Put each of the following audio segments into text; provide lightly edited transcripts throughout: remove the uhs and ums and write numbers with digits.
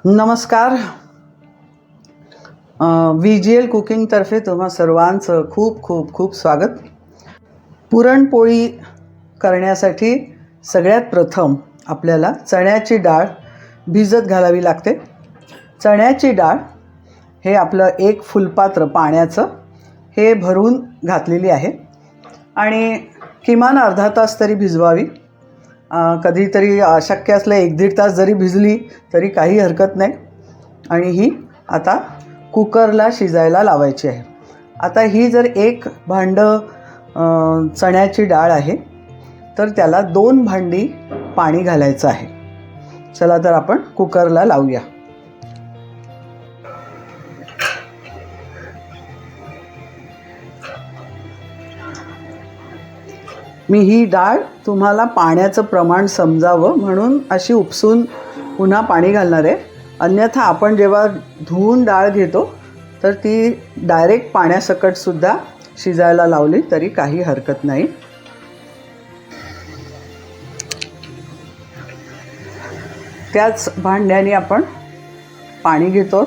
नमस्कार. VGL कुकिंगतर्फे तुम्हा सर्वांचं खूप खूप खूप स्वागत. पुरणपोळी करण्यासाठी सगळ्यात प्रथम आपल्याला चण्याची डाळ भिजत घालावी लागते. चण्याची डाळ हे आपलं एक फुलपात्र पाण्याचं हे भरून घातलेली आहे आणि किमान अर्धा तास तरी भिजवावी. कधीतरी अशक्य असलं 1-1.5 तास जरी भिजली तरी काही हरकत नाही. आणि ही आता कुकरला शिजायला लावायची आहे. आता ही जर एक भांडं चण्याची डाळ आहे तर त्याला 2 भांडी पाणी घालायचं आहे. चला तर आपण कुकरला लावूया. मी ही डाळ तुम्हाला पाण्याचं प्रमाण समजावं म्हणून अशी उपसून पुन्हा पाणी घालणार आहे. अन्यथा आपण जेव्हा धुवून डाळ घेतो तर ती डायरेक्ट पाण्यासकटसुद्धा शिजायला लावली तरी काही हरकत नाही. त्याच भांड्याने आपण पाणी घेतो.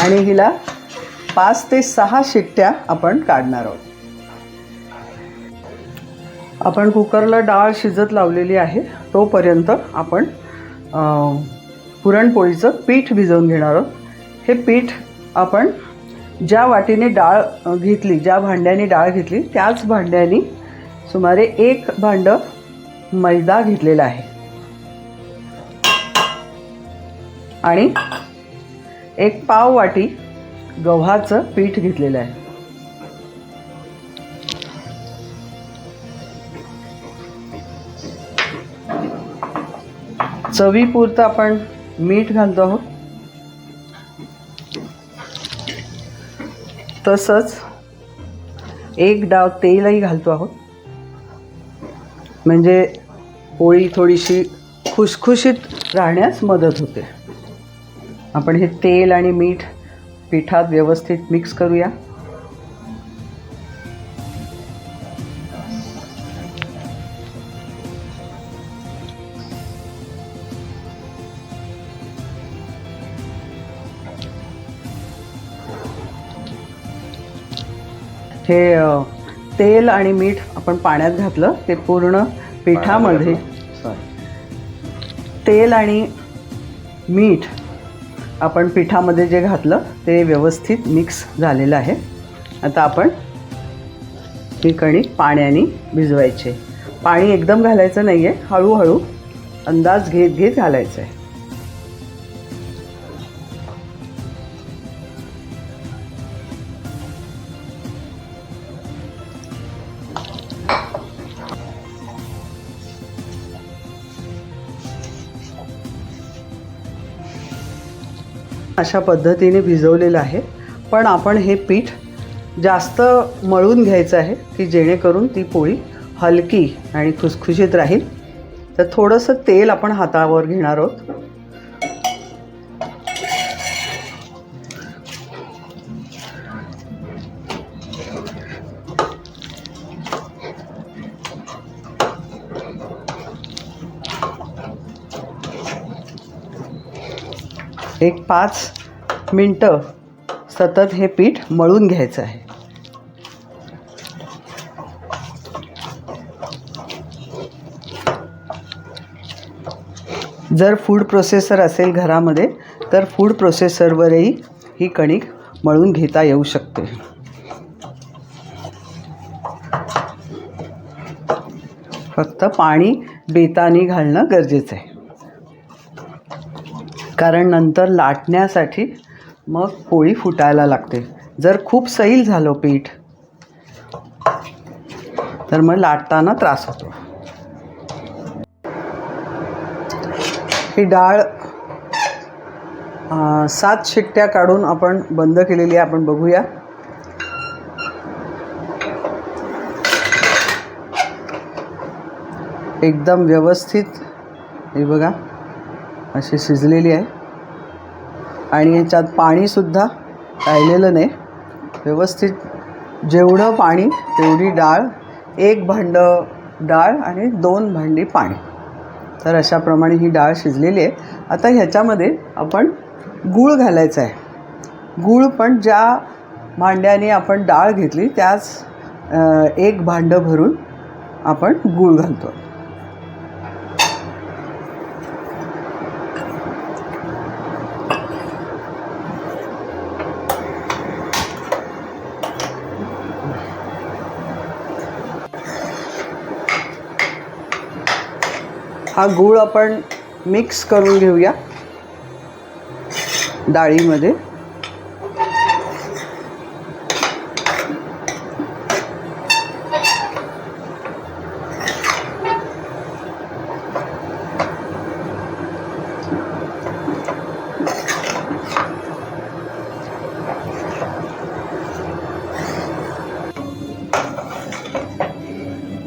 आणि हिला 5 ते 6 शिट्ट्या आपण काढणार आहोत. आपण कुकरला डाळ शिजत लावलेली आहे. तोपर्यंत आपण पुरणपोळीचं पीठ भिजवून घेणार आहोत. हे पीठ आपण ज्या वाटीने डाळ घेतली, ज्या भांड्याने डाळ घेतली त्याच भांड्याने सुमारे 1 भांडं मैदा घेतलेला आहे आणि 1 पाव वाटी गव्हाचं पीठ घेतलेलं आहे. चवीपुरतं आपण मीठ घालतो आहोत. तसंच 1 डाव तेलही घालतो आहोत म्हणजे पोळी थोडीशी खुसखुशीत राहण्यास मदत होते. आपण हे तेल आणि मीठ पिठात व्यवस्थित मिक्स करूया. हे तेल आणि मीठ आपण पाण्यात घातलं ते पूर्ण पिठामध्ये तेल आणि मीठ आपण पिठामध्ये जे घातलं ते व्यवस्थित मिक्स झालेलं आहे. आता आपण ही कणिक पाण्याने भिजवायचे. पाणी एकदम घालायचं नाही आहे, हळूहळू अंदाज घेत घेत घालायचं आहे. अशा पद्धतीने भिजवलेलं आहे. पण आपण हे पीठ जास्त मळून घ्यायचं आहे की जेणेकरून ती पोळी हलकी आणि खुसखुशीत राहील. तर थोडंसं तेल आपण हातावर घेणार आहोत. एक 5 मिनटं सतत हे पीठ मळून घ्यायचं आहे. जर फूड प्रोसेसर असेल घरामध्ये तर फूड प्रोसेसरवरही ही कणिक मळून घेता येऊ शकते. फक्त पाणी बेताने घालणं गरजेचं आहे कारण नंतर लाटण्यासाठी मग पोळी फुटायला लागते. जर खूप सैल झालं पीठ तर मग लाटताना त्रास होतो. ही डाळ 7 शिट्ट्या काढून आपण बंद केलेली आहे. आपण बघूया. एकदम व्यवस्थित हे बघा अशी शिजलेली आहे आणि याच्यात पाणीसुद्धा राहिलेलं नाही. व्यवस्थित जेवढं पाणी तेवढी डाळ, 1 भांडं डाळ आणि 2 भांडी पाणी. तर अशाप्रमाणे ही डाळ शिजलेली आहे. आता ह्याच्यामध्ये आपण गूळ घालायचा आहे. गूळ पण ज्या भांड्याने आपण डाळ घेतली त्याच 1 भांडं भरून आपण गूळ घालतो. हा गूळ आपण मिक्स करून घेऊया डाळीमध्ये.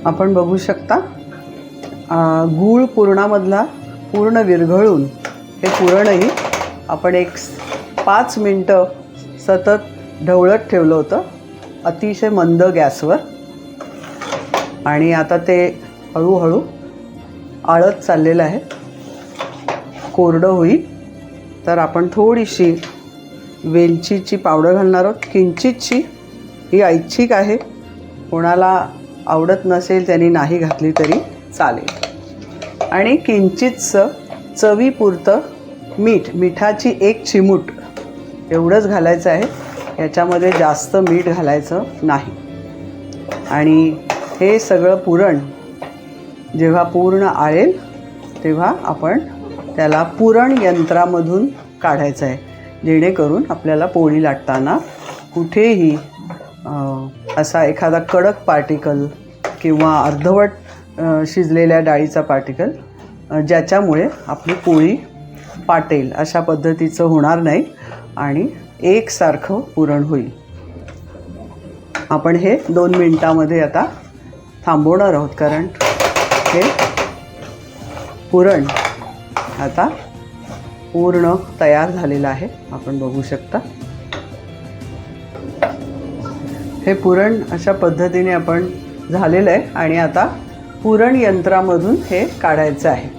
आपण बघू शकता गूळ पुरणामधला पूर्ण विरघळून हे पुरणही आपण 5 मिनटं सतत ढवळत ठेवलं होतं अतिशय मंद गॅसवर. आणि आता ते हळूहळू आळत चाललेलं आहे. कोरडं होईल तर आपण थोडीशी वेलचीची पावडर घालणार आहोत, किंचितशी. ही ऐच्छिक आहे, कोणाला आवडत नसेल त्यांनी नाही घातली तरी चालेल. आणि किंचितसं चवीपुरतं मीठ, मिठाची 1 चिमूट एवढंच घालायचं आहे. याच्यामध्ये जास्त मीठ घालायचं नाही. आणि हे सगळं पुरण जेव्हा पूर्ण आळेल तेव्हा आपण त्याला पुरण यंत्रामधून काढायचं आहे, जेणेकरून आपल्याला पोळी लाटताना कुठेही असा एखादा कडक पार्टिकल किंवा अर्धवट शिजलेल्या डाळीचा पार्टिकल ज्याच्यामुळे आपली पोळी पाटेल अशा पद्धतीचं होणार नाही आणि एकसारखं पुरण होईल. आपण हे 2 मिनटामध्ये आता थांबवणार आहोत, कारण हे पुरण आता पूर्ण तयार झालेलं आहे. आपण बघू शकता हे पुरण अशा पद्धतीने आपण झालेलं आहे. आणि आता पुरण यंत्रामधून हे काढायचं आहे.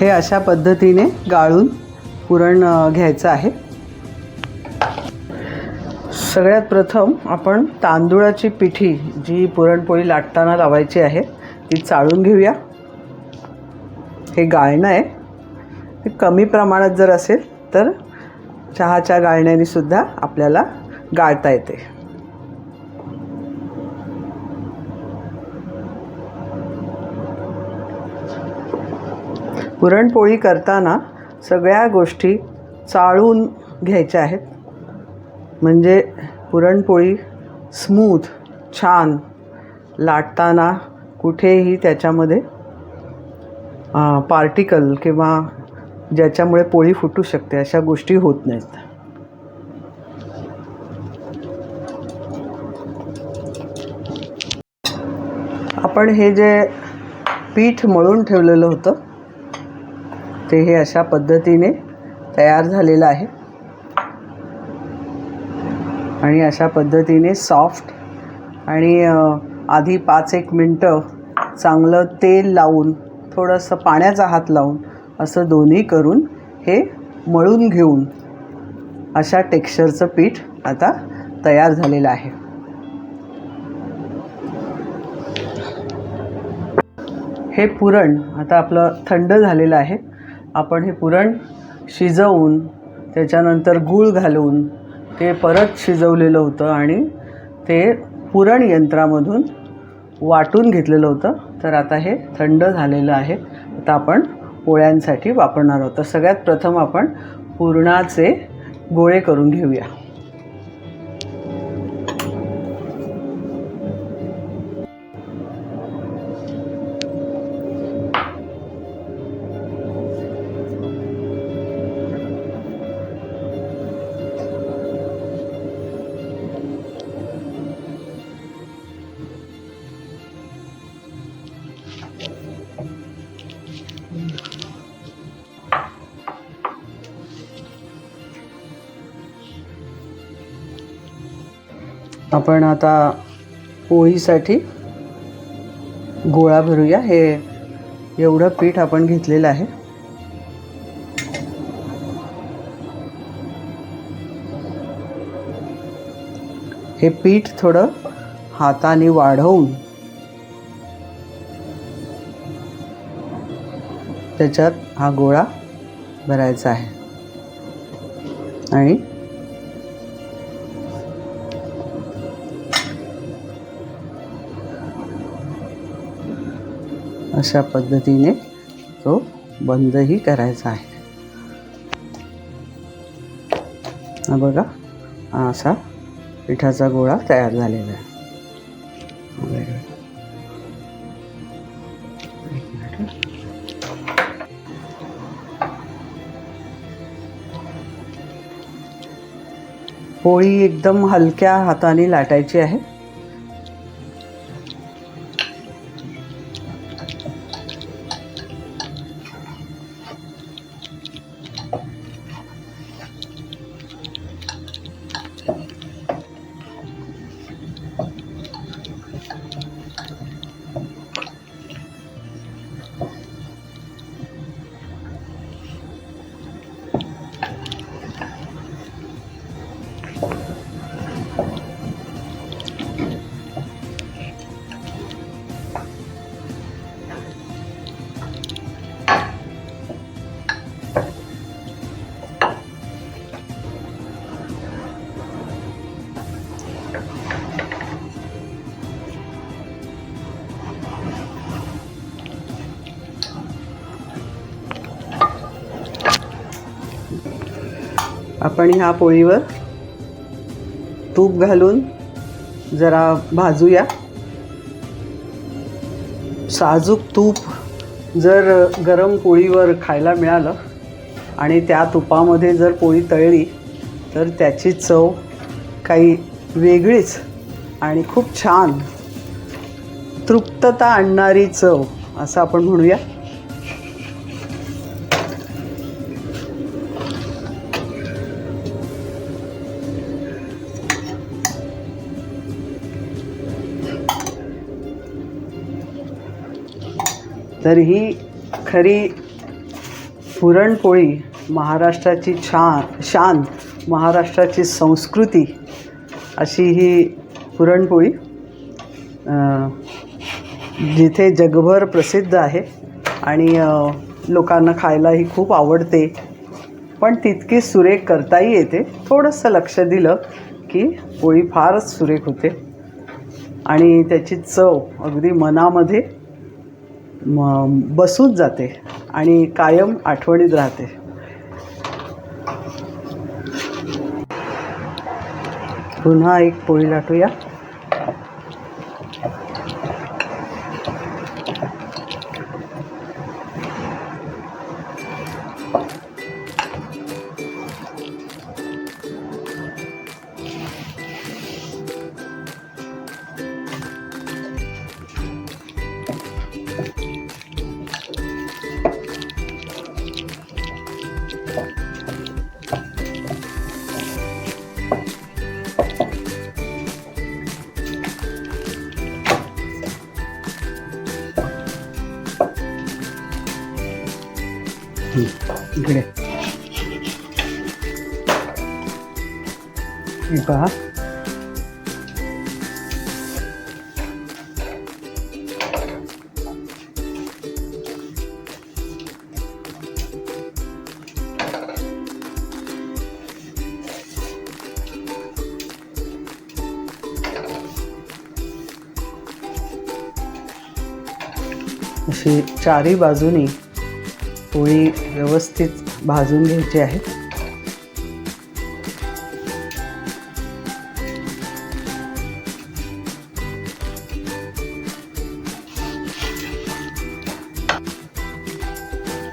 हे अशा पद्धतीने गाळून पुरण घ्यायचं आहे. सगळ्यात प्रथम आपण तांदूळाची पिठी जी पुरणपोळी लाटताना लावायची आहे ती चाळून घेऊया. हे गाळणं आहे, हे कमी प्रमाणात जर असेल तर चहाच्या गाळण्याने सुद्धा आपल्याला गाळता येते. पुरणपोळी करताना सगळ्या गोष्टी चाळून घ्यायच्या आहेत, म्हणजे पुरणपोळी स्मूथ छान लाटताना कुठेही त्याच्यामध्ये पार्टिकल किंवा ज्याच्यामुळे पोळी फुटू शकते अशा गोष्टी होत नाहीत. आपण हे जे पीठ मळून ठेवलेलं होतं ते हे अशा पद्धतीने तयार झालेलं आहे. आणि अशा पद्धतीने सॉफ्ट आणि आधी 5-1 मिनटं चांगलं तेल लावून थोडंसं पाण्याचा हात लावून असं दोन्ही करून हे मळून घेऊन अशा टेक्स्चरचं पीठ आता तयार झालेलं आहे. हे पुरण आता आपलं थंड झालेलं आहे. आपण हे पुरण शिजवून त्याच्यानंतर गूळ घालून ते परत शिजवलेलं होतं आणि ते पुरण यंत्रामधून वाटून घेतलेलं होतं. तर आता हे थंड झालेलं आहे. आता आपण पोळ्यांसाठी वापरणार आहोत. तर सगळ्यात प्रथम आपण पुरणाचे गोळे करून घेऊया. आपण आता पोळीसाठी गोळा भरूया. हे एवढं पीठ आपण घेतलेलं आहे. हे पीठ थोडं हाताने वाढवून त्याच्यात हा गोळा भरायचा आहे आणि अशा पद्धतीने तो बंदही करायचा आहे. हा बघा, हा असा पिठाचा गोळा तयार झालेला आहे. पोळी एकदम हलक्या हाताने लाटायची आहे. आपण ह्या पोळीवर तूप घालून जरा भाजूया. साजूक तूप जर गरम पोळीवर खायला मिळालं आणि त्या तुपामध्ये जर पोळी तळली तर त्याची चव काही वेगळीच आणि खूप छान तृप्तता आणणारी चव असं आपण म्हणूया. तर ही खरी पुरणपोळी महाराष्ट्राची शान, महाराष्ट्राची संस्कृती अशी ही पुरणपोळी जिथे जगभर प्रसिद्ध आहे आणि लोकांना खायलाही खूप आवडते. पण तितकी सुरेख करताही येते. थोडंसं लक्ष दिलं की पोळी फारच सुरेख होते आणि त्याची चव अगदी मनामध्ये बसून जाते आणि कायम आठवणीत राहते. पुन्हा एक पोळी लाटूया. इकडे पहा, अशी चारी बाजूनी पोळी व्यवस्थित भाजून घ्यायची आहे.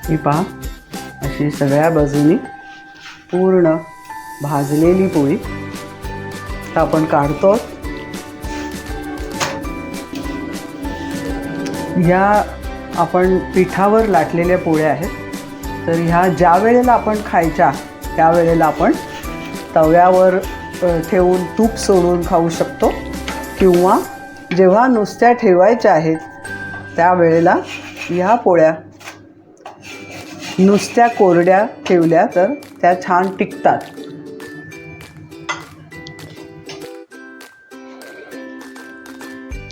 ही पहा, अशी सगळ्या बाजूनी पूर्ण भाजलेली पोळी आपण काढतो. ह्या आपण पिठावर लाटलेल्या पोळ्या आहेत. तर ह्या ज्या वेळेला आपण खायच्या त्यावेळेला आपण तव्यावर ठेवून तूप सोडून खाऊ शकतो, किंवा जेव्हा नुसत्या ठेवायच्या आहेत त्यावेळेला ह्या पोळ्या नुसत्या कोरड्या ठेवल्या तर त्या छान टिकतात.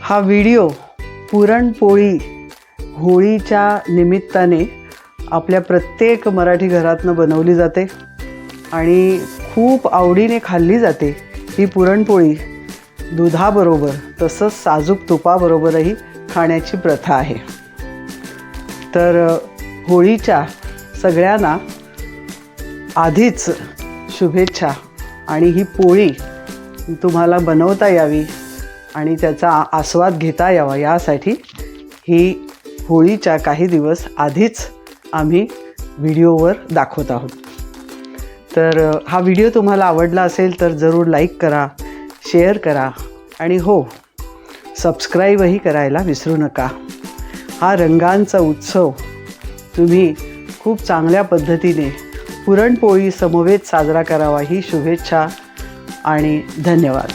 हा व्हिडिओ पुरणपोळी होळीच्या निमित्ताने आपल्या प्रत्येक मराठी घरातनं बनवली जाते आणि खूप आवडीने खाल्ली जाते. ही पुरणपोळी दुधाबरोबर तसंच साजूक तुपाबरोबरही खाण्याची प्रथा आहे. तर होळीच्या सगळ्यांना आधीच शुभेच्छा. आणि ही पोळी तुम्हाला बनवता यावी आणि त्याचा आस्वाद घेता यावा यासाठी ही होळीच्या काही दिवस आधीच आम्ही व्हिडिओवर दाखवत आहोत. तर हा व्हिडिओ तुम्हाला आवडला असेल तर जरूर लाईक करा, शेअर करा आणि हो, सबस्क्राईबही करायला विसरू नका. हा रंगांचा उत्सव तुम्ही खूप चांगल्या पद्धतीने पुरणपोळी समवेत साजरा करावा ही शुभेच्छा आणि धन्यवाद.